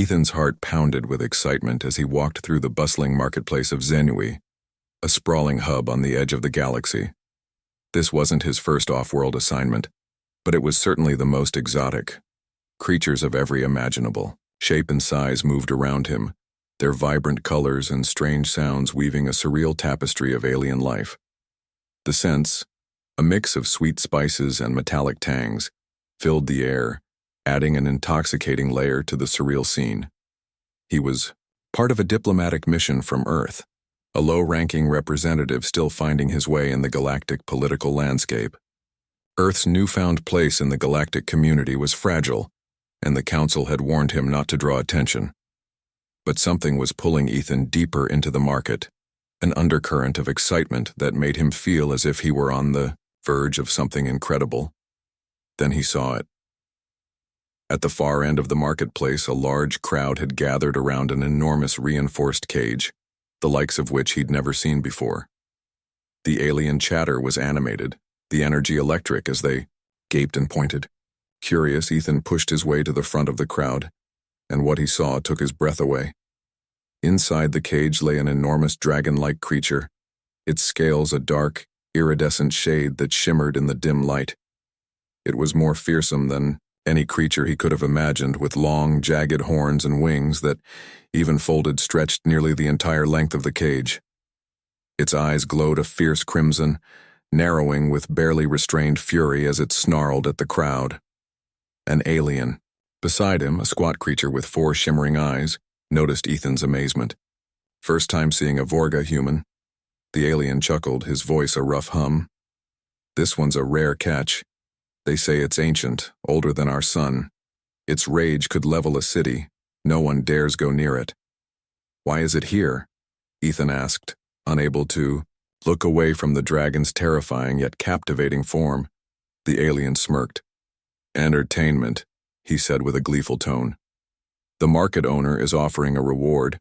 Ethan's heart pounded with excitement as he walked through the bustling marketplace of Zenui, a sprawling hub on the edge of the galaxy. This wasn't his first off-world assignment, but it was certainly the most exotic. Creatures of every imaginable shape and size moved around him, their vibrant colors and strange sounds weaving a surreal tapestry of alien life. The scents, a mix of sweet spices and metallic tangs, filled the air, adding an intoxicating layer to the surreal scene. He was part of a diplomatic mission from Earth, a low-ranking representative still finding his way in the galactic political landscape. Earth's newfound place in the galactic community was fragile, and the Council had warned him not to draw attention. But something was pulling Ethan deeper into the market, an undercurrent of excitement that made him feel as if he were on the verge of something incredible. Then he saw it. At the far end of the marketplace, a large crowd had gathered around an enormous reinforced cage, the likes of which he'd never seen before. The alien chatter was animated, the energy electric as they gaped and pointed. Curious, Ethan pushed his way to the front of the crowd, and what he saw took his breath away. Inside the cage lay an enormous dragon-like creature, its scales a dark, iridescent shade that shimmered in the dim light. It was more fearsome than any creature he could have imagined, with long, jagged horns and wings that, even folded, stretched nearly the entire length of the cage. Its eyes glowed a fierce crimson, narrowing with barely restrained fury as it snarled at the crowd. An alien. Beside him, a squat creature with 4 shimmering eyes, noticed Ethan's amazement. First time seeing a Vorga human. The alien chuckled, his voice a rough hum. This one's a rare catch. They say it's ancient, older than our sun. Its rage could level a city. No one dares go near it. Why is it here? Ethan asked, unable to look away from the dragon's terrifying yet captivating form. The alien smirked. Entertainment, he said with a gleeful tone. The market owner is offering a reward.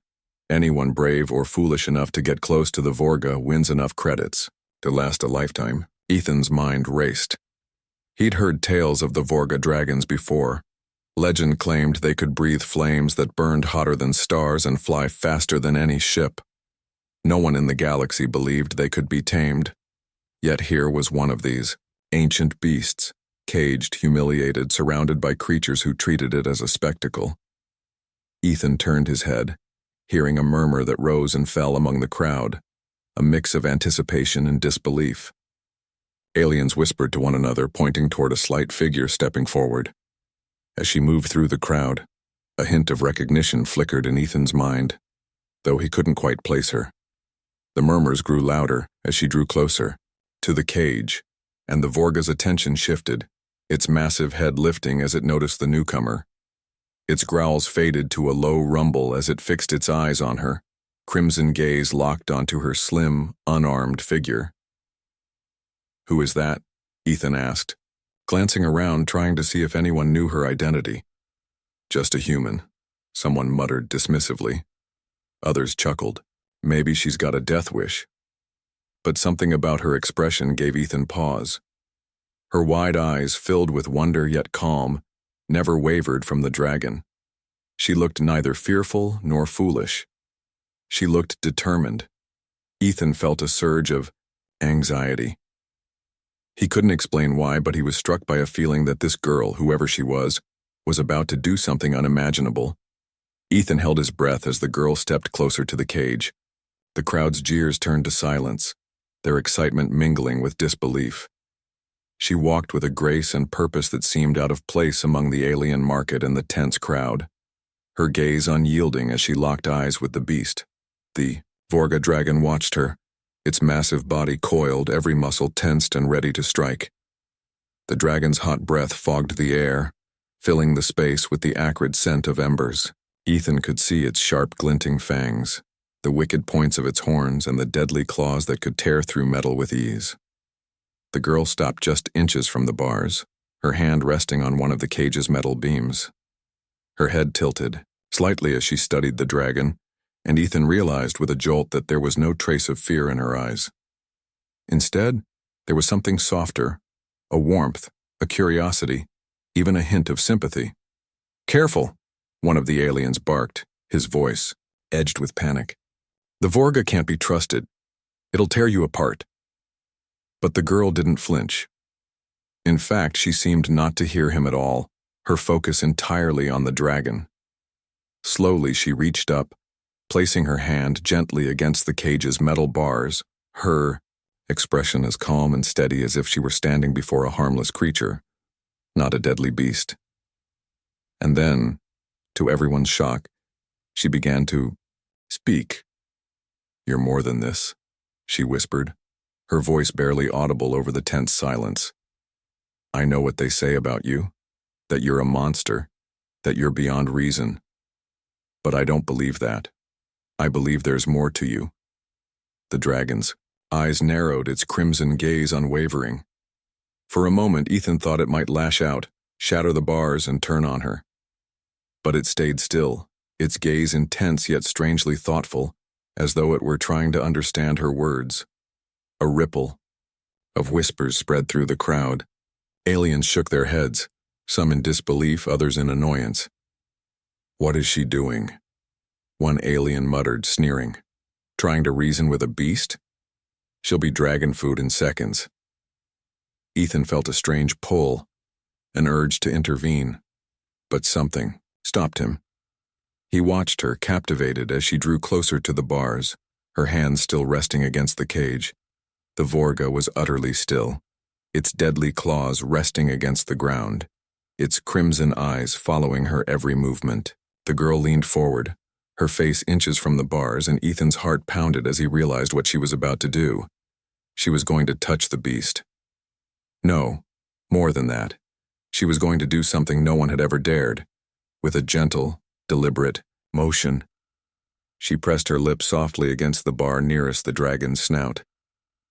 Anyone brave or foolish enough to get close to the Vorga wins enough credits to last a lifetime. Ethan's mind raced. He'd heard tales of the Vorga dragons before. Legend claimed they could breathe flames that burned hotter than stars and fly faster than any ship. No one in the galaxy believed they could be tamed. Yet here was one of these ancient beasts, caged, humiliated, surrounded by creatures who treated it as a spectacle. Ethan turned his head, hearing a murmur that rose and fell among the crowd, a mix of anticipation and disbelief. Aliens whispered to one another, pointing toward a slight figure stepping forward. As she moved through the crowd, a hint of recognition flickered in Ethan's mind, though he couldn't quite place her. The murmurs grew louder as she drew closer, to the cage, and the Vorga's attention shifted, its massive head lifting as it noticed the newcomer. Its growls faded to a low rumble as it fixed its eyes on her, crimson gaze locked onto her slim, unarmed figure. "Who is that?" Ethan asked, glancing around trying to see if anyone knew her identity. "Just a human," someone muttered dismissively. Others chuckled. Maybe she's got a death wish. But something about her expression gave Ethan pause. Her wide eyes, filled with wonder yet calm, never wavered from the dragon. She looked neither fearful nor foolish. She looked determined. Ethan felt a surge of anxiety. He couldn't explain why, but he was struck by a feeling that this girl, whoever she was about to do something unimaginable. Ethan held his breath as the girl stepped closer to the cage. The crowd's jeers turned to silence, their excitement mingling with disbelief. She walked with a grace and purpose that seemed out of place among the alien market and the tense crowd, her gaze unyielding as she locked eyes with the beast. The Vorga dragon watched her, its massive body coiled, every muscle tensed and ready to strike. The dragon's hot breath fogged the air, filling the space with the acrid scent of embers. Ethan could see its sharp, glinting fangs, the wicked points of its horns, and the deadly claws that could tear through metal with ease. The girl stopped just inches from the bars, her hand resting on one of the cage's metal beams. Her head tilted, slightly as she studied the dragon, and Ethan realized with a jolt that there was no trace of fear in her eyes. Instead, there was something softer, a warmth, a curiosity, even a hint of sympathy. "Careful!" One of the aliens barked, his voice edged with panic. The Vorga can't be trusted. It'll tear you apart. But the girl didn't flinch. In fact, she seemed not to hear him at all, her focus entirely on the dragon. Slowly, she reached up, placing her hand gently against the cage's metal bars, her expression as calm and steady as if she were standing before a harmless creature, not a deadly beast. And then, to everyone's shock, she began to speak. "You're more than this," she whispered, her voice barely audible over the tense silence. "I know what they say about you, that you're a monster, that you're beyond reason. But I don't believe that. I believe there's more to you." The dragon's eyes narrowed, its crimson gaze unwavering. For a moment, Ethan thought it might lash out, shatter the bars, and turn on her. But it stayed still, its gaze intense yet strangely thoughtful, as though it were trying to understand her words. A ripple of whispers spread through the crowd. Aliens shook their heads, some in disbelief, others in annoyance. "What is she doing?" one alien muttered, sneering. "Trying to reason with a beast? She'll be dragon food in seconds." Ethan felt a strange pull, an urge to intervene, but something stopped him. He watched her, captivated, as she drew closer to the bars, her hands still resting against the cage. The Vorga was utterly still, its deadly claws resting against the ground, its crimson eyes following her every movement. The girl leaned forward, her face inches from the bars, and Ethan's heart pounded as he realized what she was about to do. She was going to touch the beast. No, more than that. She was going to do something no one had ever dared. With a gentle, deliberate motion, she pressed her lips softly against the bar nearest the dragon's snout.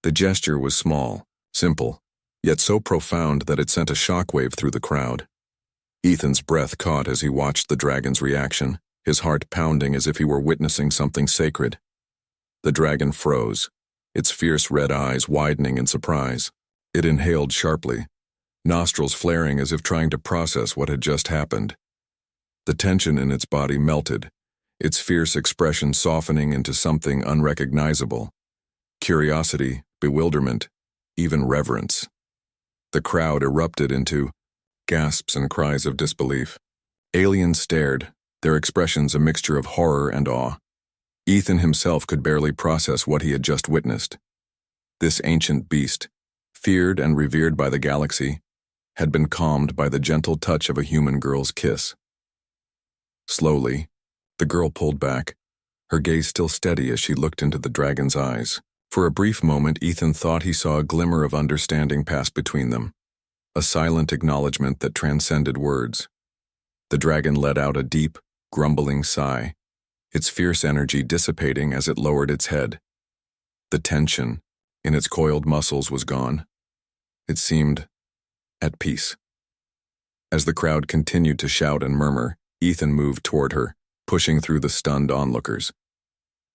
The gesture was small, simple, yet so profound that it sent a shockwave through the crowd. Ethan's breath caught as he watched the dragon's reaction, his heart pounding as if he were witnessing something sacred. The dragon froze, its fierce red eyes widening in surprise. It inhaled sharply, nostrils flaring as if trying to process what had just happened. The tension in its body melted, its fierce expression softening into something unrecognizable. Curiosity, bewilderment, even reverence. The crowd erupted into gasps and cries of disbelief. Aliens stared, their expressions a mixture of horror and awe. Ethan himself could barely process what he had just witnessed. This ancient beast, feared and revered by the galaxy, had been calmed by the gentle touch of a human girl's kiss. Slowly, the girl pulled back, her gaze still steady as she looked into the dragon's eyes. For a brief moment, Ethan thought he saw a glimmer of understanding pass between them, a silent acknowledgement that transcended words. The dragon let out a deep, grumbling sigh, its fierce energy dissipating as it lowered its head. The tension in its coiled muscles was gone. It seemed at peace. As the crowd continued to shout and murmur, Ethan moved toward her, pushing through the stunned onlookers.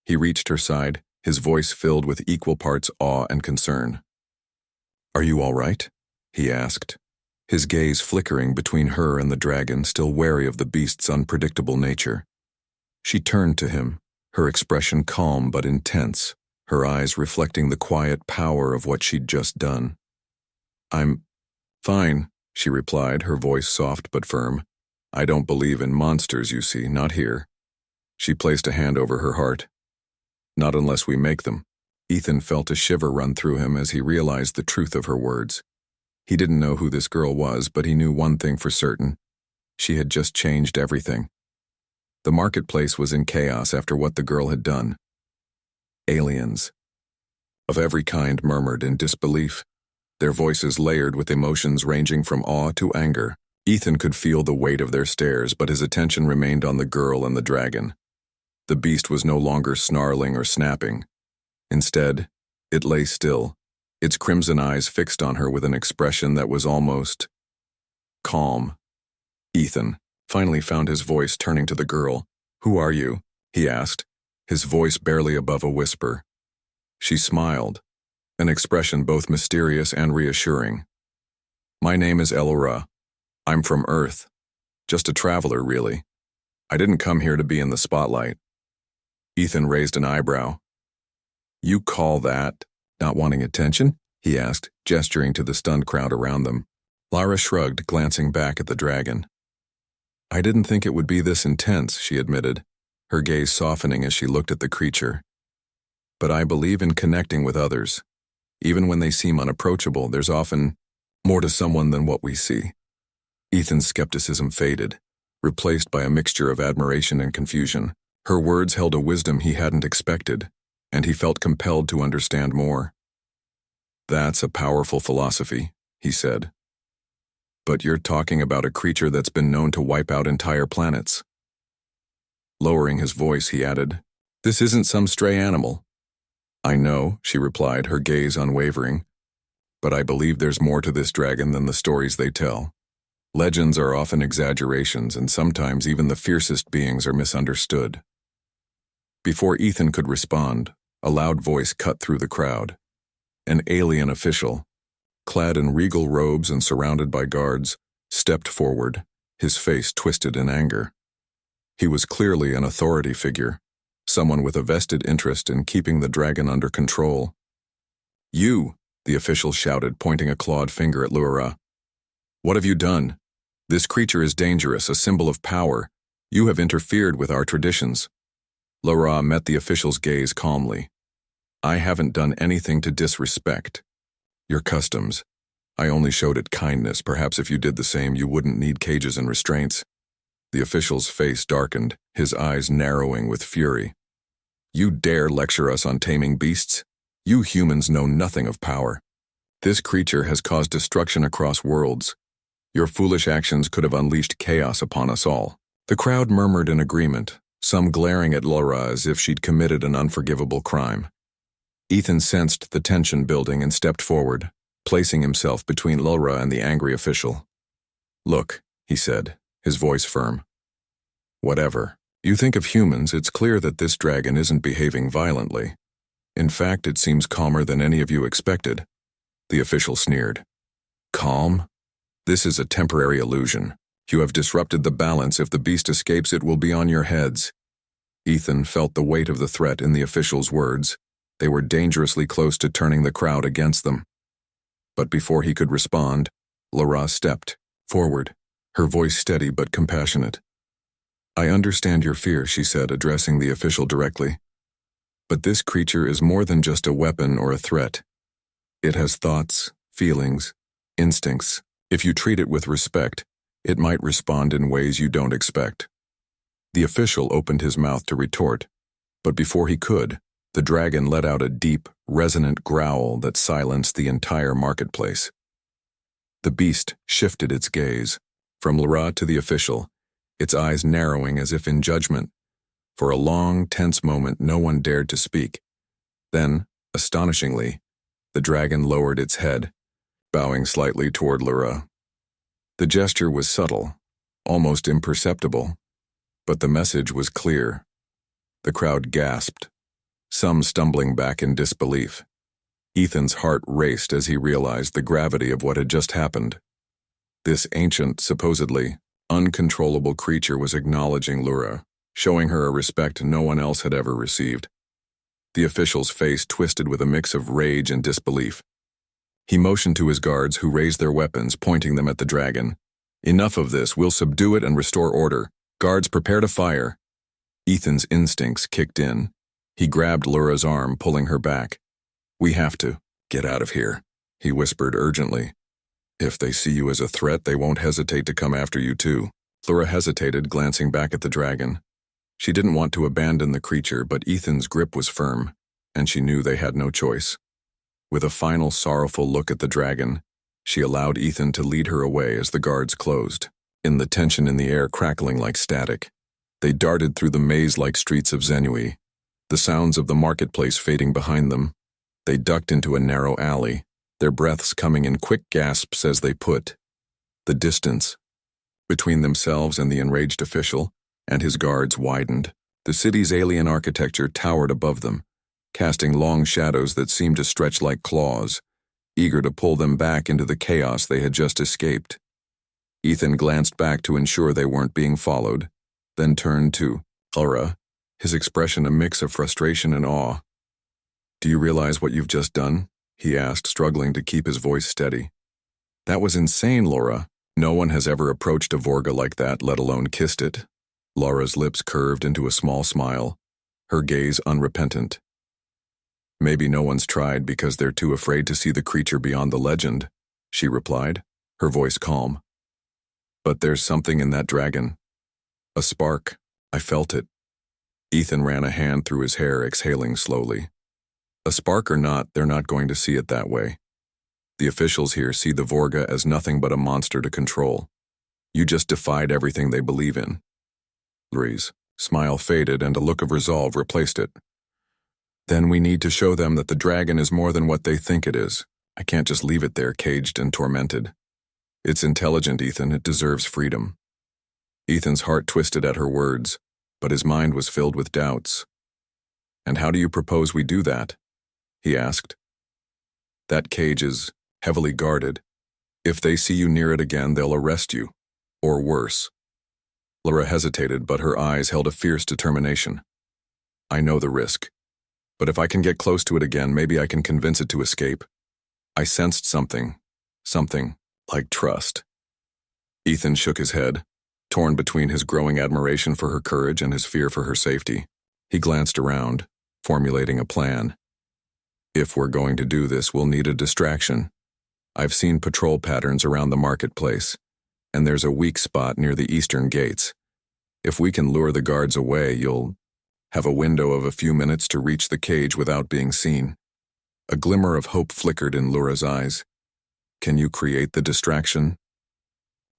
He reached her side, his voice filled with equal parts awe and concern. "Are you all right?" he asked, his gaze flickering between her and the dragon, still wary of the beast's unpredictable nature. She turned to him, her expression calm but intense, her eyes reflecting the quiet power of what she'd just done. "I'm fine," she replied, her voice soft but firm. "I don't believe in monsters, you see, not here." She placed a hand over her heart. "Not unless we make them." Ethan felt a shiver run through him as he realized the truth of her words. He didn't know who this girl was, but he knew one thing for certain. She had just changed everything. The marketplace was in chaos after what the girl had done. Aliens of every kind murmured in disbelief, their voices layered with emotions ranging from awe to anger. Ethan could feel the weight of their stares, but his attention remained on the girl and the dragon. The beast was no longer snarling or snapping. Instead, it lay still, its crimson eyes fixed on her with an expression that was almost calm. Ethan finally found his voice, turning to the girl. "Who are you?" he asked, his voice barely above a whisper. She smiled, an expression both mysterious and reassuring. "My name is Elora. I'm from Earth. Just a traveler, really." I didn't come here to be in the spotlight. Ethan raised an eyebrow. You call that not wanting attention? He asked, gesturing to the stunned crowd around them. Lara shrugged, glancing back at the dragon. I didn't think it would be this intense, she admitted, her gaze softening as she looked at the creature. But I believe in connecting with others. Even when they seem unapproachable, there's often more to someone than what we see. Ethan's skepticism faded, replaced by a mixture of admiration and confusion. Her words held a wisdom he hadn't expected, and he felt compelled to understand more. That's a powerful philosophy, he said. But you're talking about a creature that's been known to wipe out entire planets. Lowering his voice, he added, This isn't some stray animal. I know, she replied, her gaze unwavering. But I believe there's more to this dragon than the stories they tell. Legends are often exaggerations, and sometimes even the fiercest beings are misunderstood. Before Ethan could respond, a loud voice cut through the crowd. An alien official, clad in regal robes and surrounded by guards, stepped forward, his face twisted in anger. He was clearly an authority figure, someone with a vested interest in keeping the dragon under control. You, the official shouted, pointing a clawed finger at Laura. What have you done? This creature is dangerous, a symbol of power. You have interfered with our traditions. Laura met the official's gaze calmly. I haven't done anything to disrespect your customs. I only showed it kindness. Perhaps if you did the same, you wouldn't need cages and restraints. The official's face darkened, his eyes narrowing with fury. You dare lecture us on taming beasts? You humans know nothing of power. This creature has caused destruction across worlds. Your foolish actions could have unleashed chaos upon us all. The crowd murmured in agreement, some glaring at Laura as if she'd committed an unforgivable crime. Ethan sensed the tension building and stepped forward, placing himself between Laura and the angry official. Look, he said, his voice firm. Whatever you think of humans, it's clear that this dragon isn't behaving violently. In fact, it seems calmer than any of you expected. The official sneered. Calm? This is a temporary illusion. You have disrupted the balance. If the beast escapes, it will be on your heads. Ethan felt the weight of the threat in the official's words. They were dangerously close to turning the crowd against them. But before he could respond, Laura stepped forward, her voice steady but compassionate. I understand your fear, she said, addressing the official directly. But this creature is more than just a weapon or a threat. It has thoughts, feelings, instincts. If you treat it with respect, it might respond in ways you don't expect. The official opened his mouth to retort, but before he could, the dragon let out a deep, resonant growl that silenced the entire marketplace. The beast shifted its gaze, from Laura to the official, its eyes narrowing as if in judgment. For a long, tense moment, no one dared to speak. Then, astonishingly, the dragon lowered its head, bowing slightly toward Laura. The gesture was subtle, almost imperceptible, but the message was clear. The crowd gasped, some stumbling back in disbelief. Ethan's heart raced as he realized the gravity of what had just happened. This ancient, supposedly uncontrollable creature was acknowledging Laura, showing her a respect no one else had ever received. The official's face twisted with a mix of rage and disbelief. He motioned to his guards, who raised their weapons, pointing them at the dragon. Enough of this, we'll subdue it and restore order. Guards, prepare to fire. Ethan's instincts kicked in. He grabbed Laura's arm, pulling her back. We have to get out of here, he whispered urgently. If they see you as a threat, they won't hesitate to come after you too. Laura hesitated, glancing back at the dragon. She didn't want to abandon the creature, but Ethan's grip was firm, and she knew they had no choice. With a final sorrowful look at the dragon, she allowed Ethan to lead her away as the guards closed, in the tension in the air crackling like static. They darted through the maze-like streets of Zenui, the sounds of the marketplace fading behind them. They ducked into a narrow alley, their breaths coming in quick gasps as they put. The distance between themselves and the enraged official and his guards widened. The city's alien architecture towered above them, casting long shadows that seemed to stretch like claws, eager to pull them back into the chaos they had just escaped. Ethan glanced back to ensure they weren't being followed, then turned to Laura, his expression a mix of frustration and awe. "Do you realize what you've just done?" he asked, struggling to keep his voice steady. "That was insane, Laura. No one has ever approached a Vorga like that, let alone kissed it." Laura's lips curved into a small smile, her gaze unrepentant. "Maybe no one's tried because they're too afraid to see the creature beyond the legend," she replied, her voice calm. "But there's something in that dragon. A spark. I felt it." Ethan ran a hand through his hair, exhaling slowly. "A spark or not, they're not going to see it that way. The officials here see the Vorga as nothing but a monster to control. You just defied everything they believe in." Laura's smile faded and a look of resolve replaced it. "Then we need to show them that the dragon is more than what they think it is. I can't just leave it there caged and tormented. It's intelligent, Ethan. It deserves freedom." Ethan's heart twisted at her words, but his mind was filled with doubts. "And how do you propose we do that?" he asked. "That cage is heavily guarded. If they see you near it again, they'll arrest you. Or worse." Laura hesitated, but her eyes held a fierce determination. "I know the risk. But if I can get close to it again, maybe I can convince it to escape." I sensed something like trust. Ethan shook his head, torn between his growing admiration for her courage and his fear for her safety. He glanced around, formulating a plan. "If we're going to do this, we'll need a distraction. I've seen patrol patterns around the marketplace, and there's a weak spot near the eastern gates. If we can lure the guards away, you'll have a window of a few minutes to reach the cage without being seen." A glimmer of hope flickered in Laura's eyes. "Can you create the distraction?"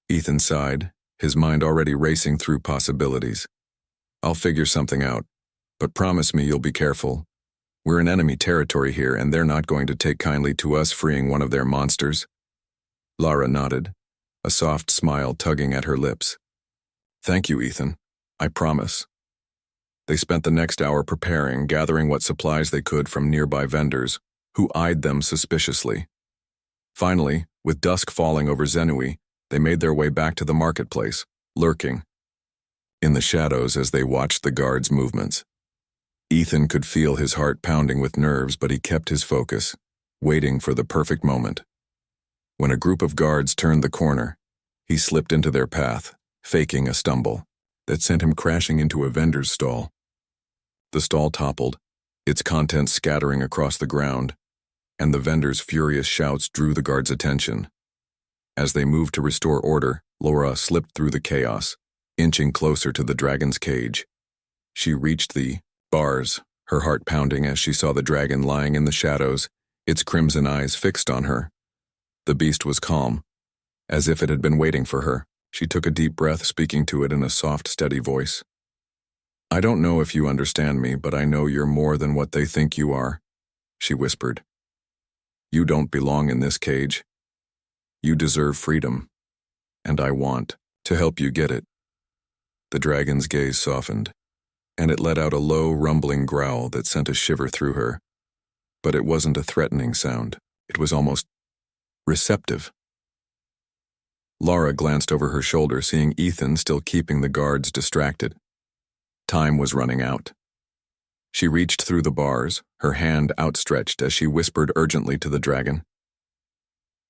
Ethan sighed, his mind already racing through possibilities. "I'll figure something out, but promise me you'll be careful. We're in enemy territory here, and they're not going to take kindly to us freeing one of their monsters." Laura nodded, a soft smile tugging at her lips. "Thank you, Ethan. I promise." They spent the next hour preparing, gathering what supplies they could from nearby vendors, who eyed them suspiciously. Finally, with dusk falling over Zenui, they made their way back to the marketplace, lurking in the shadows as they watched the guards' movements. Ethan could feel his heart pounding with nerves, but he kept his focus, waiting for the perfect moment. When a group of guards turned the corner, he slipped into their path, faking a stumble that sent him crashing into a vendor's stall. The stall toppled, its contents scattering across the ground, and the vendor's furious shouts drew the guards' attention. As they moved to restore order, Laura slipped through the chaos, inching closer to the dragon's cage. She reached the bars, her heart pounding as she saw the dragon lying in the shadows, its crimson eyes fixed on her. The beast was calm, as if it had been waiting for her. She took a deep breath, speaking to it in a soft, steady voice. "I don't know if you understand me, but I know you're more than what they think you are," she whispered. "You don't belong in this cage. You deserve freedom, and I want to help you get it." The dragon's gaze softened, and it let out a low, rumbling growl that sent a shiver through her. But it wasn't a threatening sound. It was almost receptive. Laura glanced over her shoulder, seeing Ethan still keeping the guards distracted. Time was running out. She reached through the bars, her hand outstretched as she whispered urgently to the dragon.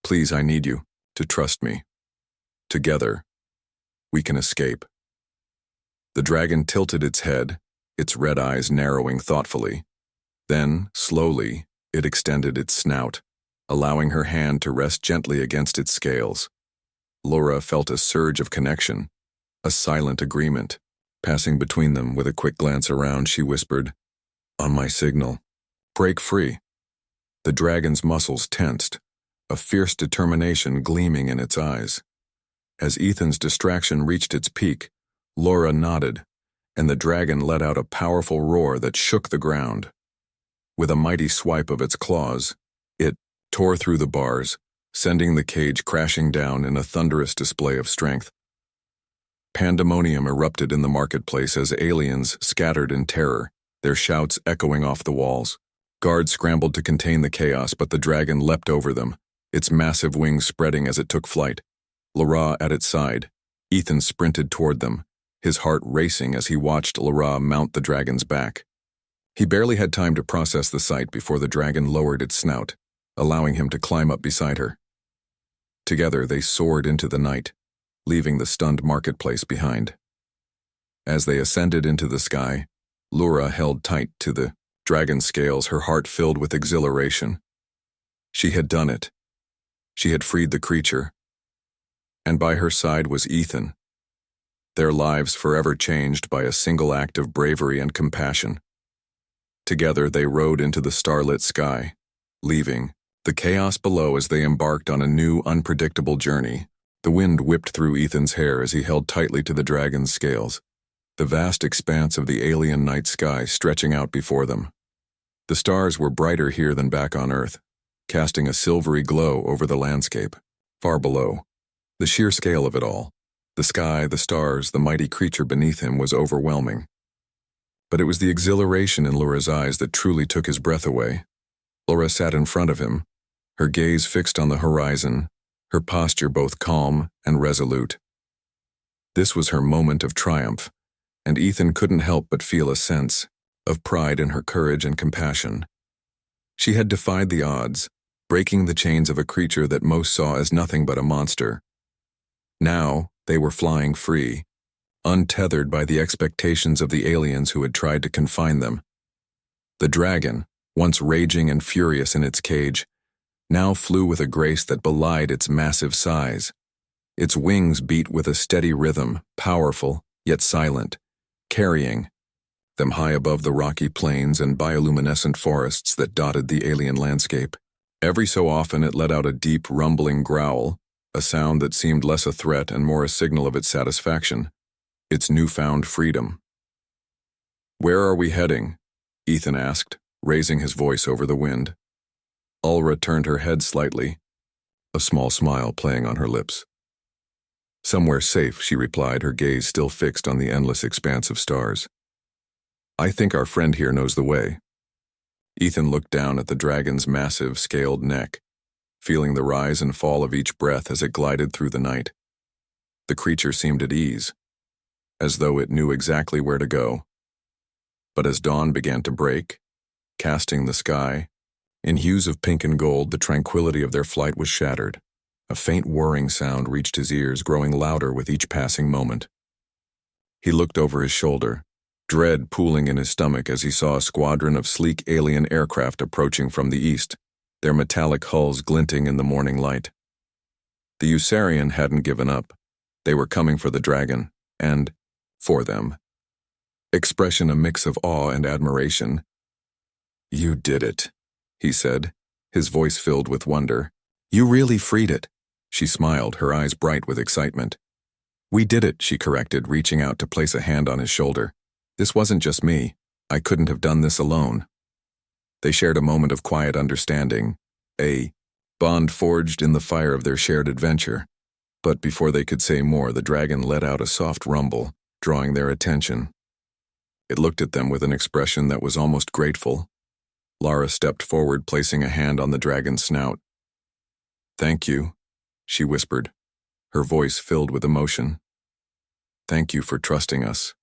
"Please, I need you to trust me. Together, we can escape." The dragon tilted its head, its red eyes narrowing thoughtfully. Then, slowly, it extended its snout, allowing her hand to rest gently against its scales. Laura felt a surge of connection, a silent agreement. Passing between them with a quick glance around, she whispered, "On my signal, break free." The dragon's muscles tensed, a fierce determination gleaming in its eyes. As Ethan's distraction reached its peak, Laura nodded, and the dragon let out a powerful roar that shook the ground. With a mighty swipe of its claws, it tore through the bars, sending the cage crashing down in a thunderous display of strength. Pandemonium erupted in the marketplace as aliens scattered in terror, their shouts echoing off the walls. Guards scrambled to contain the chaos, but the dragon leapt over them, its massive wings spreading as it took flight. Laura at its side, Ethan sprinted toward them, his heart racing as he watched Lara mount the dragon's back. He barely had time to process the sight before the dragon lowered its snout, allowing him to climb up beside her. Together they soared into the night, leaving the stunned marketplace behind. As they ascended into the sky, Lara held tight to the dragon's scales, her heart filled with exhilaration. She had done it. She had freed the creature. And by her side was Ethan, their lives forever changed by a single act of bravery and compassion. Together they rode into the starlit sky, leaving the chaos below as they embarked on a new, unpredictable journey. The wind whipped through Ethan's hair as he held tightly to the dragon's scales, the vast expanse of the alien night sky stretching out before them. The stars were brighter here than back on Earth, casting a silvery glow over the landscape. Far below, the sheer scale of it all, the sky, the stars, the mighty creature beneath him was overwhelming. But it was the exhilaration in Lara's eyes that truly took his breath away. Lara sat in front of him, her gaze fixed on the horizon, her posture both calm and resolute. This was her moment of triumph, and Ethan couldn't help but feel a sense of pride in her courage and compassion. She had defied the odds, breaking the chains of a creature that most saw as nothing but a monster. Now they were flying free, untethered by the expectations of the aliens who had tried to confine them. The dragon, once raging and furious in its cage, now flew with a grace that belied its massive size. Its wings beat with a steady rhythm, powerful yet silent, carrying them high above the rocky plains and bioluminescent forests that dotted the alien landscape. Every so often it let out a deep, rumbling growl, a sound that seemed less a threat and more a signal of its satisfaction, its newfound freedom. "Where are we heading?" Ethan asked, raising his voice over the wind. Ulra turned her head slightly, a small smile playing on her lips. "Somewhere safe," she replied, her gaze still fixed on the endless expanse of stars. "I think our friend here knows the way." Ethan looked down at the dragon's massive, scaled neck, feeling the rise and fall of each breath as it glided through the night. The creature seemed at ease, as though it knew exactly where to go. But as dawn began to break, casting the sky in hues of pink and gold, the tranquility of their flight was shattered. A faint whirring sound reached his ears, growing louder with each passing moment. He looked over his shoulder, dread pooling in his stomach as he saw a squadron of sleek alien aircraft approaching from the east, their metallic hulls glinting in the morning light. The Usarian hadn't given up. They were coming for the dragon, and for them. Expression a mix of awe and admiration. "You did it," he said, his voice filled with wonder. "You really freed it." She smiled, her eyes bright with excitement. "We did it," she corrected, reaching out to place a hand on his shoulder. "This wasn't just me. I couldn't have done this alone." They shared a moment of quiet understanding, a bond forged in the fire of their shared adventure. But before they could say more, the dragon let out a soft rumble, drawing their attention. It looked at them with an expression that was almost grateful. Lara stepped forward, placing a hand on the dragon's snout. "Thank you," she whispered, her voice filled with emotion. "Thank you for trusting us."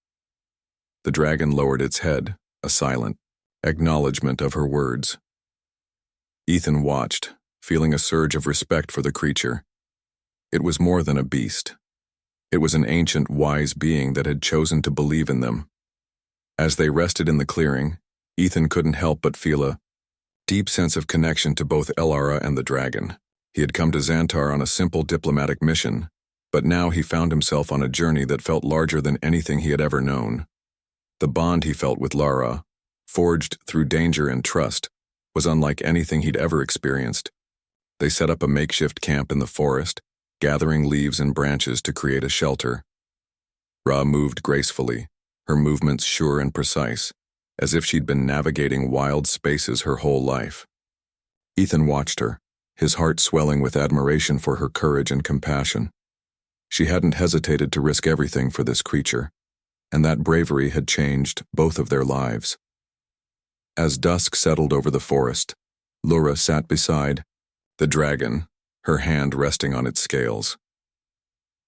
The dragon lowered its head, a silent acknowledgement of her words. Ethan watched, feeling a surge of respect for the creature. It was more than a beast. It was an ancient, wise being that had chosen to believe in them. As they rested in the clearing, Ethan couldn't help but feel a deep sense of connection to both Elara and the dragon. He had come to Xantar on a simple diplomatic mission, but now he found himself on a journey that felt larger than anything he had ever known. The bond he felt with Lara, forged through danger and trust, was unlike anything he'd ever experienced. They set up a makeshift camp in the forest, gathering leaves and branches to create a shelter. Ra moved gracefully, her movements sure and precise, as if she'd been navigating wild spaces her whole life. Ethan watched her, his heart swelling with admiration for her courage and compassion. She hadn't hesitated to risk everything for this creature, and that bravery had changed both of their lives. As dusk settled over the forest, Lara sat beside the dragon, her hand resting on its scales.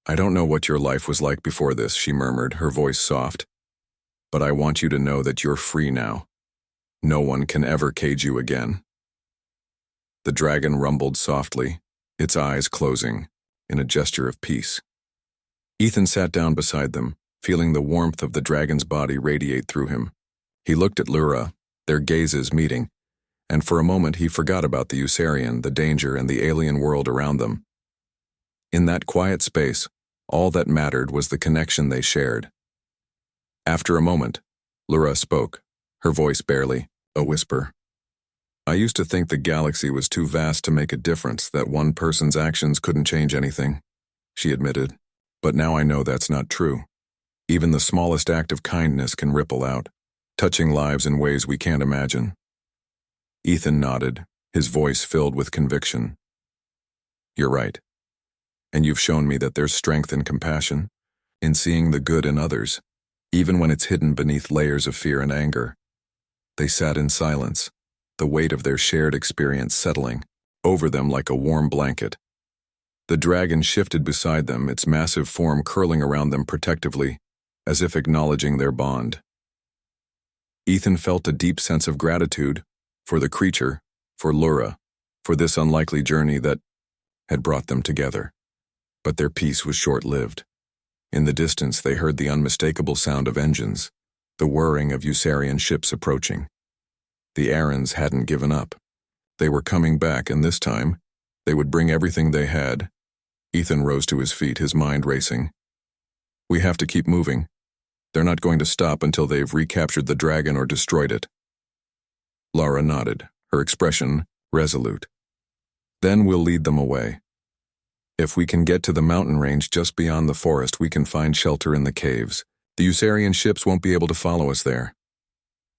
I don't know what your life was like before this, she murmured, her voice soft. But I want you to know that you're free now. No one can ever cage you again. The dragon rumbled softly, its eyes closing, in a gesture of peace. Ethan sat down beside them, feeling the warmth of the dragon's body radiate through him. He looked at Lura, their gazes meeting, and for a moment he forgot about the Usarian, the danger, and the alien world around them. In that quiet space, all that mattered was the connection they shared. After a moment, Lura spoke, her voice barely a whisper. I used to think the galaxy was too vast to make a difference, that one person's actions couldn't change anything, she admitted. But now I know that's not true. Even the smallest act of kindness can ripple out, touching lives in ways we can't imagine. Ethan nodded, his voice filled with conviction. You're right. And you've shown me that there's strength in compassion, in seeing the good in others, even when it's hidden beneath layers of fear and anger. They sat in silence, the weight of their shared experience settling over them like a warm blanket. The dragon shifted beside them, its massive form curling around them protectively, as if acknowledging their bond. Ethan felt a deep sense of gratitude for the creature, for Lura, for this unlikely journey that had brought them together. But their peace was short-lived. In the distance they heard the unmistakable sound of engines, the whirring of Usarian ships approaching. The Arryns hadn't given up. They were coming back, and this time, they would bring everything they had. Ethan rose to his feet, his mind racing. We have to keep moving. They're not going to stop until they've recaptured the dragon or destroyed it. Lara nodded, her expression resolute. Then we'll lead them away. If we can get to the mountain range just beyond the forest, we can find shelter in the caves. The Usarian ships won't be able to follow us there.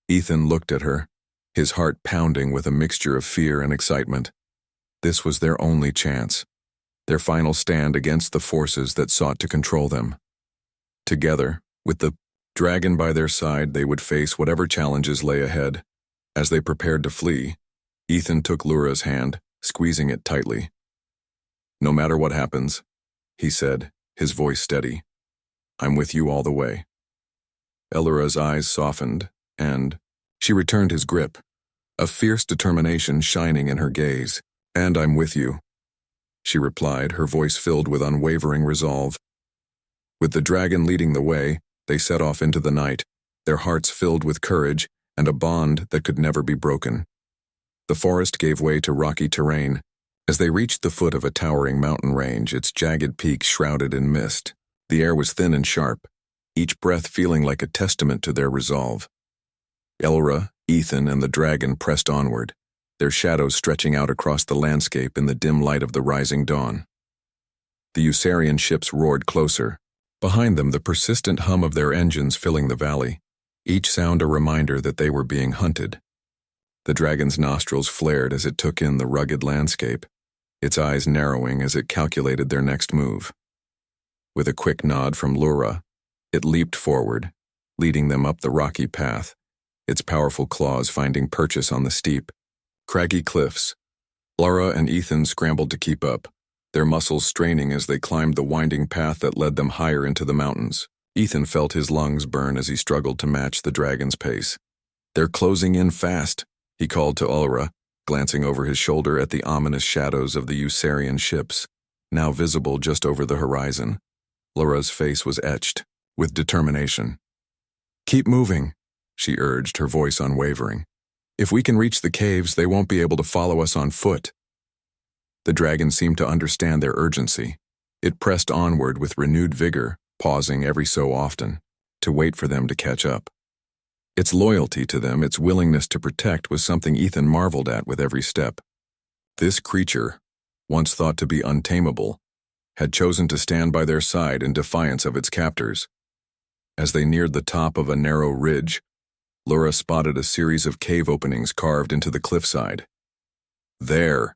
Ethan looked at her, his heart pounding with a mixture of fear and excitement. This was their only chance, their final stand against the forces that sought to control them. Together, with the dragon by their side, they would face whatever challenges lay ahead. As they prepared to flee, Ethan took Lura's hand, squeezing it tightly. No matter what happens, he said, his voice steady, I'm with you all the way. Elura's eyes softened, and she returned his grip, a fierce determination shining in her gaze. And I'm with you, she replied, her voice filled with unwavering resolve. With the dragon leading the way, they set off into the night, their hearts filled with courage and a bond that could never be broken. The forest gave way to rocky terrain. As they reached the foot of a towering mountain range, its jagged peaks shrouded in mist, the air was thin and sharp, each breath feeling like a testament to their resolve. Elra, Ethan, and the dragon pressed onward, their shadows stretching out across the landscape in the dim light of the rising dawn. The Usarian ships roared closer, behind them the persistent hum of their engines filling the valley, each sound a reminder that they were being hunted. The dragon's nostrils flared as it took in the rugged landscape, its eyes narrowing as it calculated their next move. With a quick nod from Lura, it leaped forward, leading them up the rocky path, its powerful claws finding purchase on the steep, craggy cliffs. Lara and Ethan scrambled to keep up, their muscles straining as they climbed the winding path that led them higher into the mountains. Ethan felt his lungs burn as he struggled to match the dragon's pace. They're closing in fast, he called to Ulra, glancing over his shoulder at the ominous shadows of the Usarian ships, now visible just over the horizon. Laura's face was etched with determination. Keep moving, she urged, her voice unwavering. If we can reach the caves, they won't be able to follow us on foot. The dragon seemed to understand their urgency. It pressed onward with renewed vigor, pausing every so often, to wait for them to catch up. Its loyalty to them, its willingness to protect, was something Ethan marveled at with every step. This creature, once thought to be untamable, had chosen to stand by their side in defiance of its captors. As they neared the top of a narrow ridge, Laura spotted a series of cave openings carved into the cliffside. There,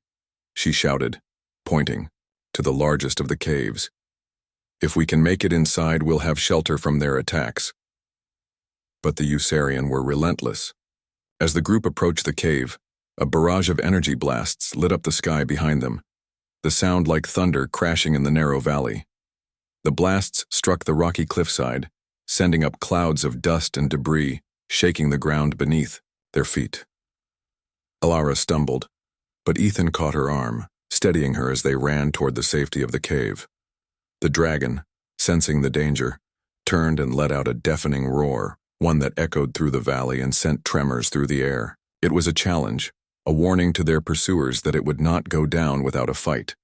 she shouted, pointing to the largest of the caves. If we can make it inside, we'll have shelter from their attacks. But the Usarian were relentless. As the group approached the cave, a barrage of energy blasts lit up the sky behind them, the sound like thunder crashing in the narrow valley. The blasts struck the rocky cliffside, sending up clouds of dust and debris, shaking the ground beneath their feet. Alara stumbled, but Ethan caught her arm, steadying her as they ran toward the safety of the cave. The dragon, sensing the danger, turned and let out a deafening roar, one that echoed through the valley and sent tremors through the air. It was a challenge, a warning to their pursuers that it would not go down without a fight.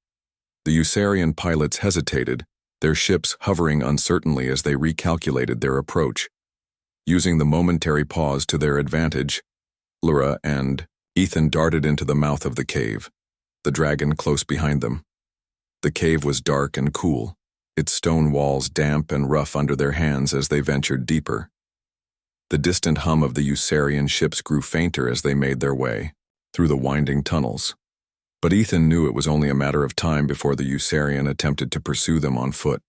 The Usarian pilots hesitated, their ships hovering uncertainly as they recalculated their approach. Using the momentary pause to their advantage, Lura and Ethan darted into the mouth of the cave, the dragon close behind them. The cave was dark and cool, its stone walls damp and rough under their hands as they ventured deeper. The distant hum of the Usarian ships grew fainter as they made their way through the winding tunnels. But Ethan knew it was only a matter of time before the Usarian attempted to pursue them on foot.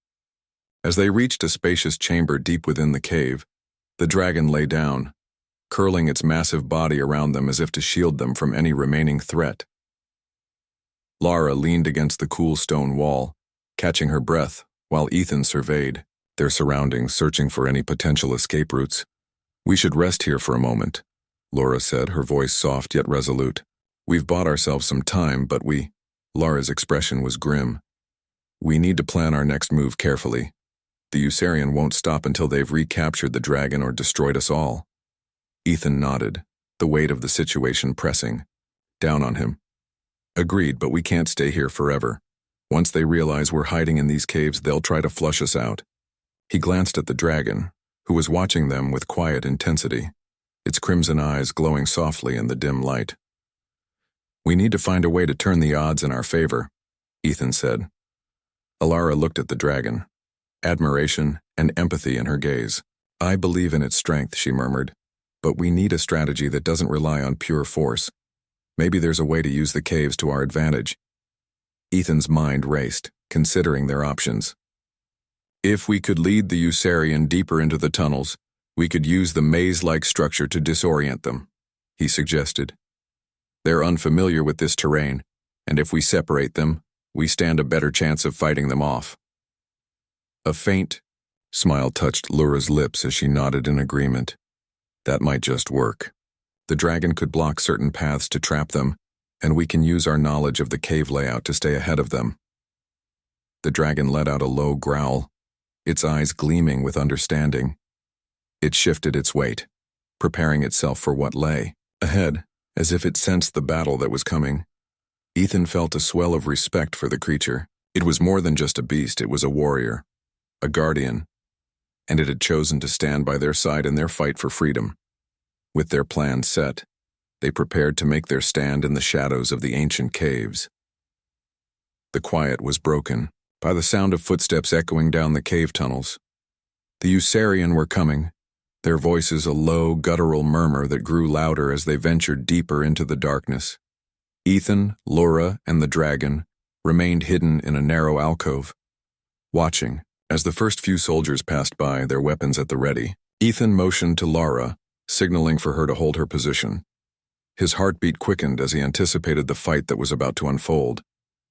As they reached a spacious chamber deep within the cave, the dragon lay down, curling its massive body around them as if to shield them from any remaining threat. Lara leaned against the cool stone wall, catching her breath, while Ethan surveyed their surroundings, searching for any potential escape routes. "We should rest here for a moment," Laura said, her voice soft yet resolute. "We've bought ourselves some time, but Lara's expression was grim. "We need to plan our next move carefully. The Usarian won't stop until they've recaptured the dragon or destroyed us all." Ethan nodded, the weight of the situation pressing down on him. "Agreed, but we can't stay here forever. Once they realize we're hiding in these caves, they'll try to flush us out." He glanced at the dragon, who was watching them with quiet intensity, its crimson eyes glowing softly in the dim light. "We need to find a way to turn the odds in our favor," Ethan said. Alara looked at the dragon, admiration and empathy in her gaze. "I believe in its strength," she murmured, "but we need a strategy that doesn't rely on pure force. Maybe there's a way to use the caves to our advantage." Ethan's mind raced, considering their options. "If we could lead the Usarian deeper into the tunnels, we could use the maze-like structure to disorient them," he suggested. "They're unfamiliar with this terrain, and if we separate them, we stand a better chance of fighting them off." A faint smile touched Lura's lips as she nodded in agreement. "That might just work. The dragon could block certain paths to trap them, and we can use our knowledge of the cave layout to stay ahead of them." The dragon let out a low growl, its eyes gleaming with understanding. It shifted its weight, preparing itself for what lay ahead, as if it sensed the battle that was coming. Ethan felt a swell of respect for the creature. It was more than just a beast, it was a warrior, a guardian, and it had chosen to stand by their side in their fight for freedom. With their plan set, they prepared to make their stand in the shadows of the ancient caves. The quiet was broken by the sound of footsteps echoing down the cave tunnels. The Usarian were coming, their voices a low, guttural murmur that grew louder as they ventured deeper into the darkness. Ethan, Laura, and the dragon remained hidden in a narrow alcove, watching as the first few soldiers passed by, their weapons at the ready. Ethan motioned to Laura, signaling for her to hold her position. His heartbeat quickened as he anticipated the fight that was about to unfold.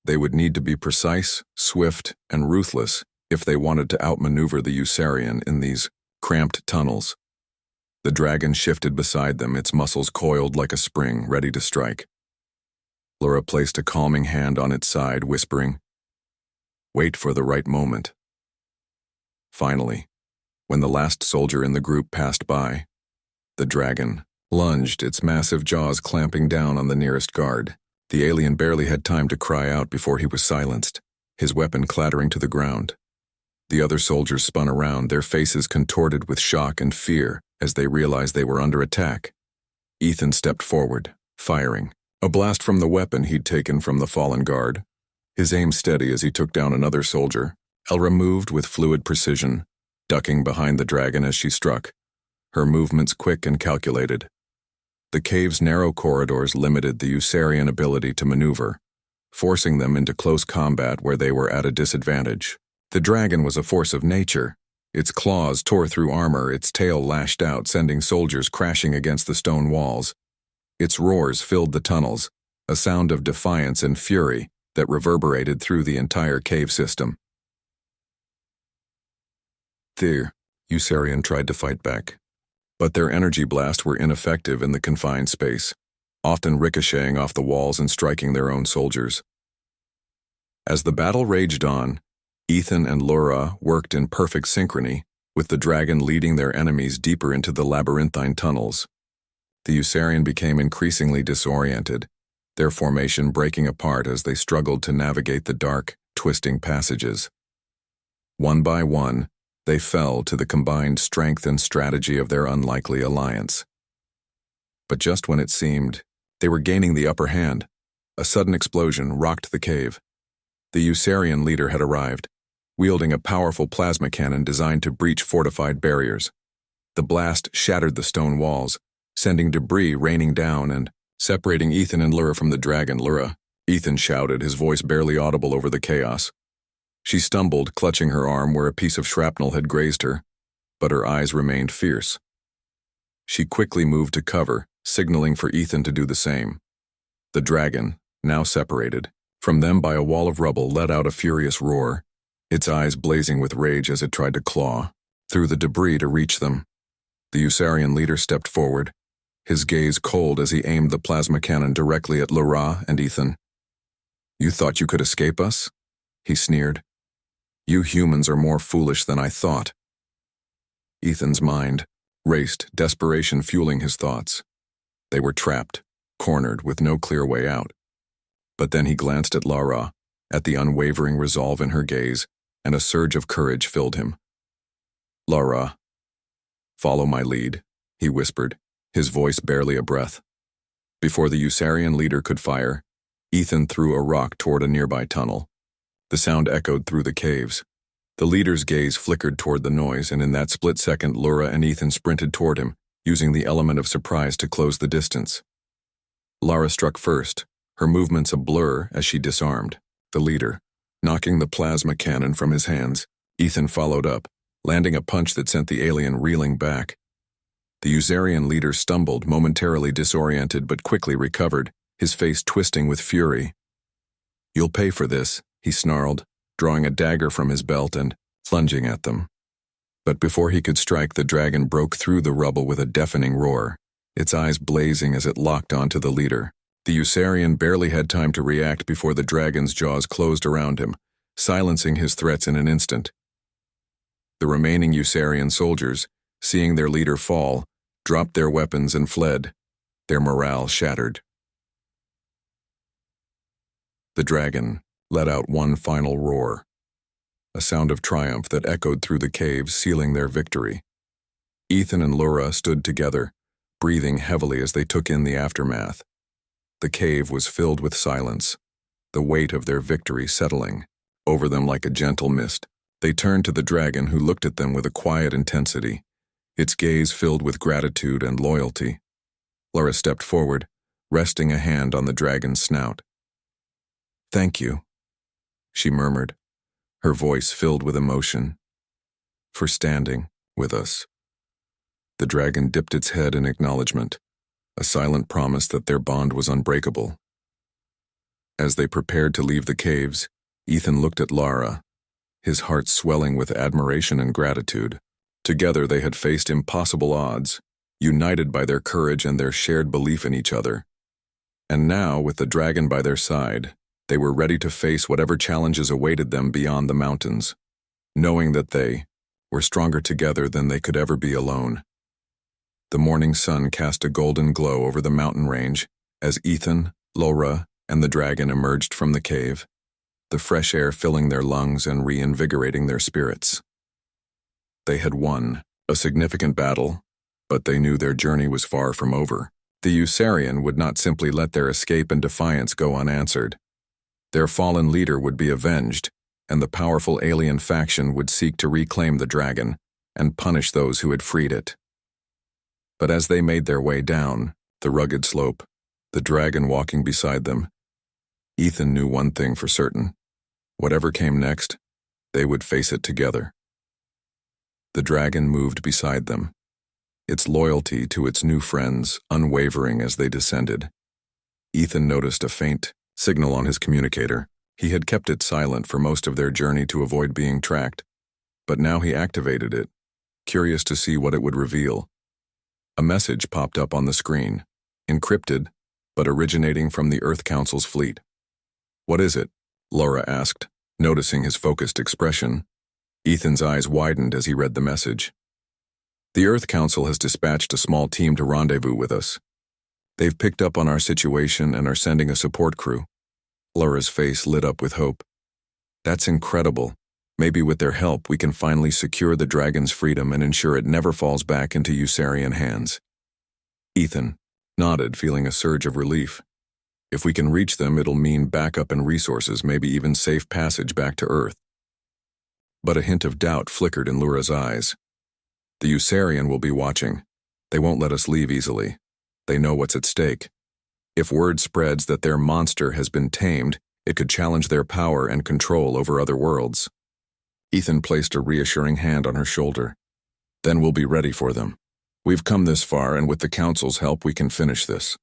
They would need to be precise, swift, and ruthless if they wanted to outmaneuver the Usarian in these cramped tunnels. The dragon shifted beside them, its muscles coiled like a spring, ready to strike. Laura placed a calming hand on its side, whispering, "Wait for the right moment." Finally, when the last soldier in the group passed by, the dragon lunged, its massive jaws clamping down on the nearest guard. The alien barely had time to cry out before he was silenced, his weapon clattering to the ground. The other soldiers spun around, their faces contorted with shock and fear as they realized they were under attack. Ethan stepped forward, firing. A blast from the weapon he'd taken from the fallen guard, his aim steady as he took down another soldier. Elra moved with fluid precision, ducking behind the dragon as she struck, her movements quick and calculated. The cave's narrow corridors limited the Usarian ability to maneuver, forcing them into close combat where they were at a disadvantage. The dragon was a force of nature. Its claws tore through armor, its tail lashed out, sending soldiers crashing against the stone walls. Its roars filled the tunnels, a sound of defiance and fury that reverberated through the entire cave system. The Usarian tried to fight back, but their energy blasts were ineffective in the confined space, often ricocheting off the walls and striking their own soldiers. As the battle raged on, Ethan and Laura worked in perfect synchrony, with the dragon leading their enemies deeper into the labyrinthine tunnels. The Usarian became increasingly disoriented, their formation breaking apart as they struggled to navigate the dark, twisting passages. One by one, they fell to the combined strength and strategy of their unlikely alliance. But just when it seemed they were gaining the upper hand, a sudden explosion rocked the cave. The Usarian leader had arrived, wielding a powerful plasma cannon designed to breach fortified barriers. The blast shattered the stone walls, sending debris raining down and separating Ethan and Laura from the dragon. "Laura," Ethan shouted, his voice barely audible over the chaos. She stumbled, clutching her arm where a piece of shrapnel had grazed her, but her eyes remained fierce. She quickly moved to cover, signaling for Ethan to do the same. The dragon, now separated from them by a wall of rubble, let out a furious roar, its eyes blazing with rage as it tried to claw through the debris to reach them. The Usarian leader stepped forward, his gaze cold as he aimed the plasma cannon directly at Laura and Ethan. "You thought you could escape us?" he sneered. "You humans are more foolish than I thought." Ethan's mind raced, desperation fueling his thoughts. They were trapped, cornered, with no clear way out. But then he glanced at Laura, at the unwavering resolve in her gaze, and a surge of courage filled him. "Laura, follow my lead," he whispered, his voice barely a breath. Before the Usarian leader could fire, Ethan threw a rock toward a nearby tunnel. The sound echoed through the caves. The leader's gaze flickered toward the noise, and in that split second Laura and Ethan sprinted toward him, using the element of surprise to close the distance. Laura struck first, her movements a blur as she disarmed the leader, knocking the plasma cannon from his hands. Ethan followed up, landing a punch that sent the alien reeling back. The Usarian leader stumbled, momentarily disoriented, but quickly recovered, his face twisting with fury. "You'll pay for this," he snarled, drawing a dagger from his belt and plunging at them. But before he could strike, the dragon broke through the rubble with a deafening roar, its eyes blazing as it locked onto the leader. The Usarian barely had time to react before the dragon's jaws closed around him, silencing his threats in an instant. The remaining Usarian soldiers, seeing their leader fall, dropped their weapons and fled, their morale shattered. The dragon let out one final roar, a sound of triumph that echoed through the caves, sealing their victory. Ethan and Laura stood together, breathing heavily as they took in the aftermath. The cave was filled with silence, the weight of their victory settling over them like a gentle mist. They turned to the dragon, who looked at them with a quiet intensity, its gaze filled with gratitude and loyalty. Laura stepped forward, resting a hand on the dragon's snout. "Thank you," she murmured, her voice filled with emotion, "for standing with us." The dragon dipped its head in acknowledgement, a silent promise that their bond was unbreakable. As they prepared to leave the caves, Ethan looked at Laura, his heart swelling with admiration and gratitude. Together they had faced impossible odds, united by their courage and their shared belief in each other. And now, with the dragon by their side, they were ready to face whatever challenges awaited them beyond the mountains, knowing that they were stronger together than they could ever be alone. The morning sun cast a golden glow over the mountain range as Ethan, Laura, and the dragon emerged from the cave, the fresh air filling their lungs and reinvigorating their spirits. They had won a significant battle, but they knew their journey was far from over. The Usarian would not simply let their escape and defiance go unanswered. Their fallen leader would be avenged, and the powerful alien faction would seek to reclaim the dragon and punish those who had freed it. But as they made their way down the rugged slope, the dragon walking beside them, Ethan knew one thing for certain: whatever came next, they would face it together. The dragon moved beside them, its loyalty to its new friends unwavering as they descended. Ethan noticed a faint signal on his communicator. He had kept it silent for most of their journey to avoid being tracked, but now he activated it, curious to see what it would reveal. A message popped up on the screen, encrypted, but originating from the Earth Council's fleet. "What is it?" Laura asked, noticing his focused expression. Ethan's eyes widened as he read the message. "The Earth Council has dispatched a small team to rendezvous with us. They've picked up on our situation and are sending a support crew." Laura's face lit up with hope. "That's incredible. Maybe with their help we can finally secure the dragon's freedom and ensure it never falls back into Usarian hands." Ethan nodded, feeling a surge of relief. If we can reach them, it'll mean backup and resources, maybe even safe passage back to Earth. But a hint of doubt flickered in Laura's eyes. "The Usarian will be watching. They won't let us leave easily. They know what's at stake. If word spreads that their monster has been tamed, it could challenge their power and control over other worlds." Ethan placed a reassuring hand on her shoulder. "Then we'll be ready for them. We've come this far, and with the Council's help we can finish this."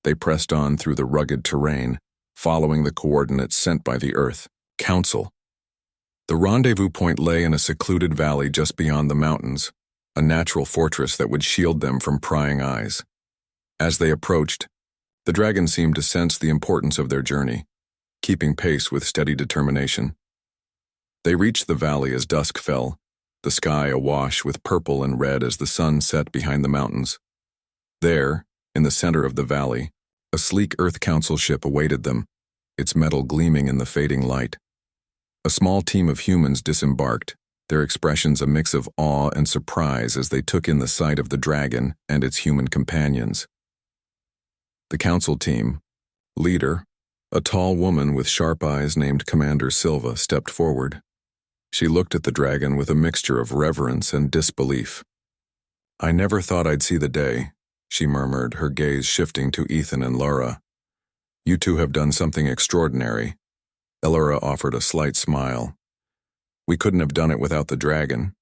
They pressed on through the rugged terrain, following the coordinates sent by the Earth Council. The rendezvous point lay in a secluded valley just beyond the mountains, a natural fortress that would shield them from prying eyes. As they approached, the dragon seemed to sense the importance of their journey, keeping pace with steady determination. They reached the valley as dusk fell, the sky awash with purple and red as the sun set behind the mountains. There, in the center of the valley, a sleek Earth Council ship awaited them, its metal gleaming in the fading light. A small team of humans disembarked, their expressions a mix of awe and surprise as they took in the sight of the dragon and its human companions. The Council team, leader, a tall woman with sharp eyes named Commander Silva, stepped forward. She looked at the dragon with a mixture of reverence and disbelief. "I never thought I'd see the day," she murmured, her gaze shifting to Ethan and Laura. "You two have done something extraordinary." Laura offered a slight smile. "We couldn't have done it without the dragon.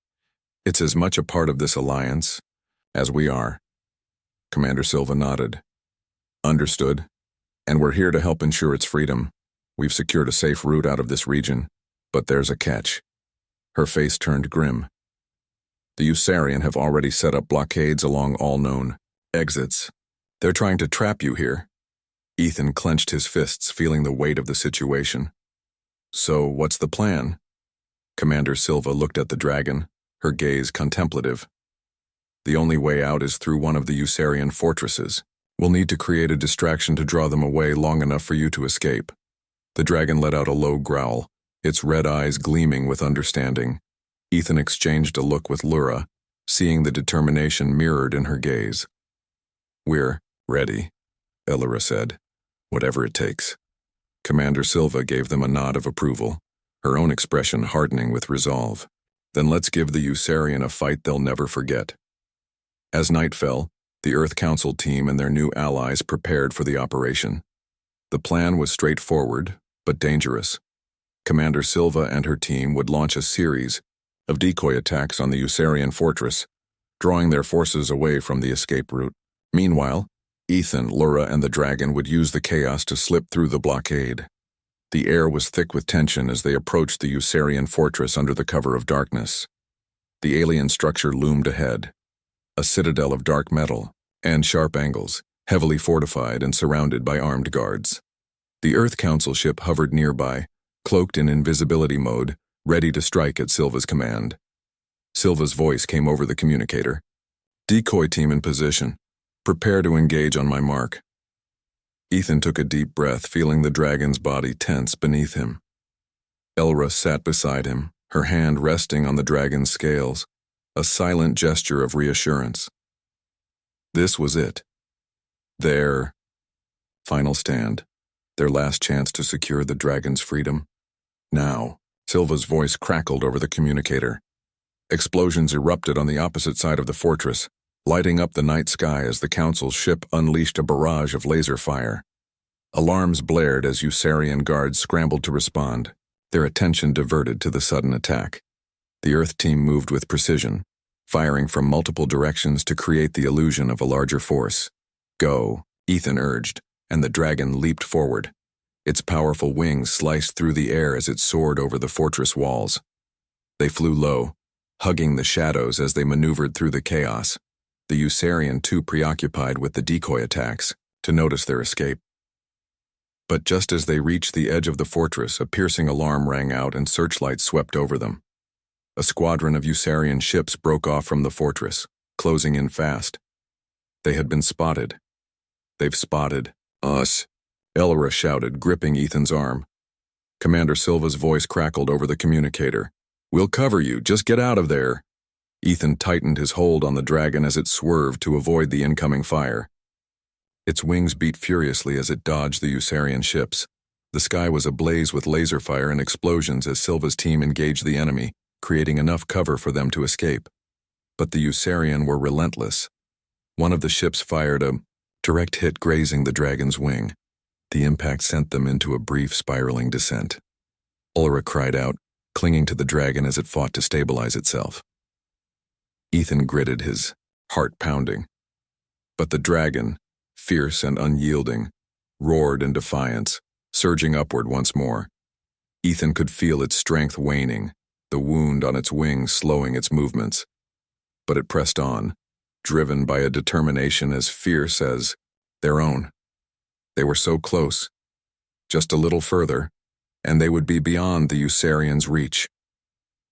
It's as much a part of this alliance as we are." Commander Silva nodded. "Understood. And we're here to help ensure its freedom. We've secured a safe route out of this region, but there's a catch." Her face turned grim. "The Usarian have already set up blockades along all known exits. They're trying to trap you here." Ethan clenched his fists, feeling the weight of the situation. "So, what's the plan?" Commander Silva looked at the dragon, her gaze contemplative. "The only way out is through one of the Usarian fortresses. We'll need to create a distraction to draw them away long enough for you to escape." The dragon let out a low growl, its red eyes gleaming with understanding. Ethan exchanged a look with Laura, seeing the determination mirrored in her gaze. "We're ready," Laura said. "Whatever it takes." Commander Silva gave them a nod of approval, her own expression hardening with resolve. "Then let's give the Usarian a fight they'll never forget." As night fell, the Earth Council team and their new allies prepared for the operation. The plan was straightforward, but dangerous. Commander Silva and her team would launch a series of decoy attacks on the Usarian fortress, drawing their forces away from the escape route. Meanwhile, Ethan, Laura, and the dragon would use the chaos to slip through the blockade. The air was thick with tension as they approached the Usarian fortress under the cover of darkness. The alien structure loomed ahead, a citadel of dark metal and sharp angles, heavily fortified and surrounded by armed guards. The Earth Council ship hovered nearby, cloaked in invisibility mode, ready to strike at Silva's command. Silva's voice came over the communicator. "Decoy team in position. Prepare to engage on my mark." Ethan took a deep breath, feeling the dragon's body tense beneath him. Elra sat beside him, her hand resting on the dragon's scales, a silent gesture of reassurance. This was it. Their final stand, their last chance to secure the dragon's freedom. Now, Silva's voice crackled over the communicator. Explosions erupted on the opposite side of the fortress, lighting up the night sky as the Council's ship unleashed a barrage of laser fire. Alarms blared as Usarian guards scrambled to respond, their attention diverted to the sudden attack. The Earth team moved with precision, firing from multiple directions to create the illusion of a larger force. "Go," Ethan urged, and the dragon leaped forward. Its powerful wings sliced through the air as it soared over the fortress walls. They flew low, hugging the shadows as they maneuvered through the chaos, the Usarian too preoccupied with the decoy attacks to notice their escape. But just as they reached the edge of the fortress, a piercing alarm rang out and searchlights swept over them. A squadron of Usarian ships broke off from the fortress, closing in fast. They had been spotted. "They've spotted us," Elora shouted, gripping Ethan's arm. Commander Silva's voice crackled over the communicator. "We'll cover you, just get out of there." Ethan tightened his hold on the dragon as it swerved to avoid the incoming fire. Its wings beat furiously as it dodged the Usarian ships. The sky was ablaze with laser fire and explosions as Silva's team engaged the enemy, creating enough cover for them to escape. But the Usarian were relentless. One of the ships fired a direct hit, grazing the dragon's wing. The impact sent them into a brief spiraling descent. Ulrich cried out, clinging to the dragon as it fought to stabilize itself. Ethan gritted, his heart pounding. But the dragon, fierce and unyielding, roared in defiance, surging upward once more. Ethan could feel its strength waning, the wound on its wing slowing its movements. But it pressed on, driven by a determination as fierce as their own. They were so close. Just a little further, and they would be beyond the Usarian's reach.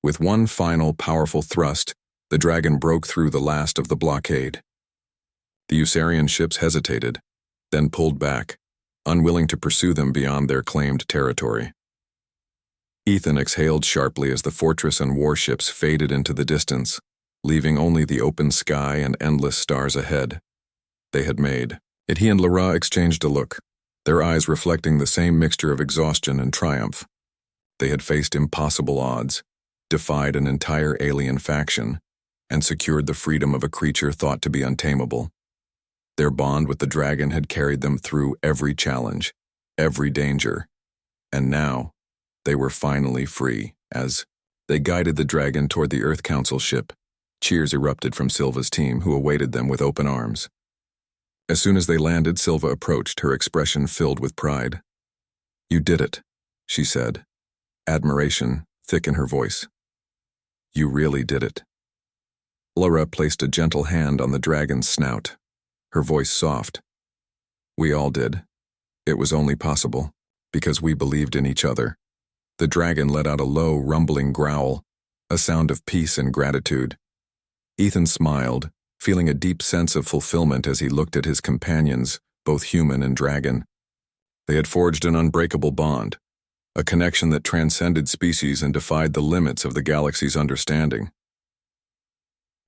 With one final powerful thrust, the dragon broke through the last of the blockade. The Usarian ships hesitated, then pulled back, unwilling to pursue them beyond their claimed territory. Ethan exhaled sharply as the fortress and warships faded into the distance, leaving only the open sky and endless stars ahead. They had made it. He and Lara exchanged a look, their eyes reflecting the same mixture of exhaustion and triumph. They had faced impossible odds, defied an entire alien faction, and secured the freedom of a creature thought to be untamable. Their bond with the dragon had carried them through every challenge, every danger, and now they were finally free. As they guided the dragon toward the Earth Council ship, cheers erupted from Silva's team, who awaited them with open arms. As soon as they landed, Silva approached, her expression filled with pride. "You did it," she said, admiration thick in her voice. "You really did it." Lara placed a gentle hand on the dragon's snout, her voice soft. "We all did. It was only possible because we believed in each other." The dragon let out a low, rumbling growl, a sound of peace and gratitude. Ethan smiled, feeling a deep sense of fulfillment as he looked at his companions, both human and dragon. They had forged an unbreakable bond, a connection that transcended species and defied the limits of the galaxy's understanding.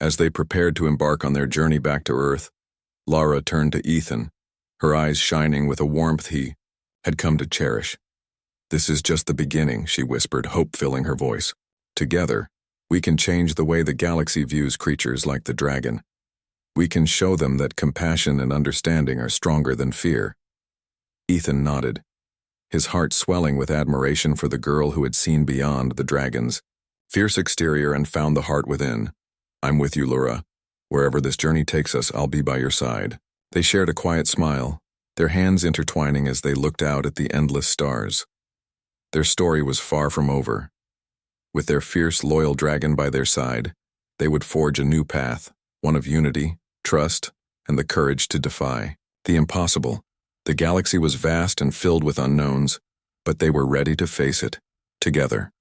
As they prepared to embark on their journey back to Earth, Lara turned to Ethan, her eyes shining with a warmth he had come to cherish. "This is just the beginning," she whispered, hope filling her voice. "Together, we can change the way the galaxy views creatures like the dragon. We can show them that compassion and understanding are stronger than fear." Ethan nodded, his heart swelling with admiration for the girl who had seen beyond the dragon's fierce exterior and found the heart within. "I'm with you, Lara. Wherever this journey takes us, I'll be by your side." They shared a quiet smile, their hands intertwining as they looked out at the endless stars. Their story was far from over. With their fierce, loyal dragon by their side, they would forge a new path, one of unity, trust, and the courage to defy the impossible. The galaxy was vast and filled with unknowns, but they were ready to face it, together.